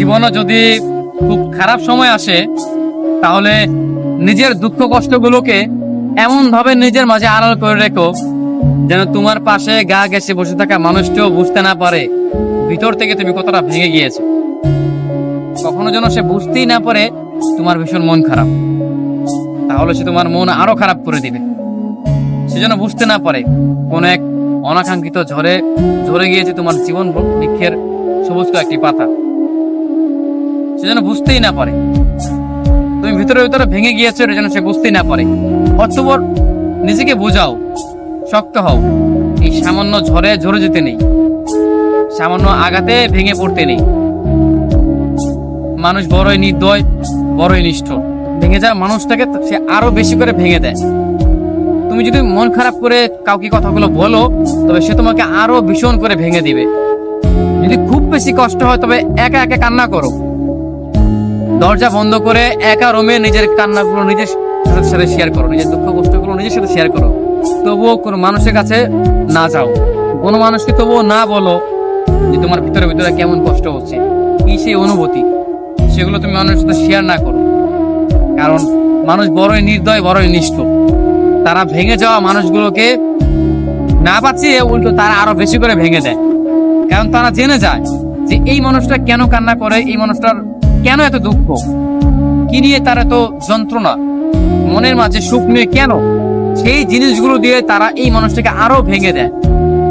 জীবনে যদি খুব খারাপ সময় আসে, তাহলে নিজের দুঃখ কষ্টগুলোকে এমন ভাবে নিজের মাঝে আড়াল করে রেখো যেন তোমার পাশে গা ঘেঁষে বসে থাকা মানুষটিও বুঝতে না পারে ভিতর থেকে তুমি কতটা ভেঙে গিয়েছো। কখনো যেন সে বুঝতেই না পারে তোমার ভীষণ মন খারাপ, তাহলে সে তোমার মন আরো খারাপ করে দিবে। সে যেন বুঝতে না পারে কোন এক অনাকাঙ্ক্ষিত ঝড়ে ঝরে গিয়েছে তোমার জীবন বৃক্ষের সবুজ কয়েকটি পাতা। সে যেন বুঝতেই না পারে তুমি ভিতরে ভিতরে ভেঙে গিয়েছো, এটা যেন সে বুঝতেই না পারে। অতঃপর নিজেকে বোঝাও, শক্ত হও। এই সামান্য ঝড়ে ঝরে যেতে নেই, সামান্য আঘাতে ভেঙে পড়তে নেই। মানুষ বড়ই নির্দয়, বড়ই নিষ্ঠুর। ভেঙে যাওয়া মানুষটাকে সে আরো বেশি করে ভেঙে দেয়। তুমি যদি মন খারাপ করে কাউকে কথাগুলো বলো, তবে সে তোমাকে আরো ভীষণ করে ভেঙে দিবে। যদি খুব বেশি কষ্ট হয়, তবে একা একা কান্না করো। দরজা বন্ধ করে একা রুমে নিজের কান্নাগুলো নিজের সাথে শেয়ার করো, নিজের দুঃখ কষ্টগুলো নিজের সাথে শেয়ার করো। তবুও কোনো মানুষের কাছে না যাও, কোনো মানুষকে তবুও না বলো যে তোমার ভিতরে ভিতরে কেমন কষ্ট হচ্ছে, কি সেই অনুভূতি, সেগুলো তুমি মানুষের সাথে শেয়ার না করো। কারণ মানুষ বড়ই নির্দয়, বড়ই নিষ্ঠুর। তারা ভেঙে যাওয়া মানুষগুলোকে না বাঁচিয়ে উল্টো তারা আরো বেশি করে ভেঙে দেয়। কারণ তারা জেনে যায় যে এই মানুষটা কেন কান্না করে, এই মানুষটার কেন এত দুঃখ, কি নিয়ে তার এত যন্ত্রণা, মনের মাঝে সুখ নিয়ে কেন, সেই জিনিসগুলো দিয়ে তারা এই মানুষটাকে আরো ভেঙে দেয়।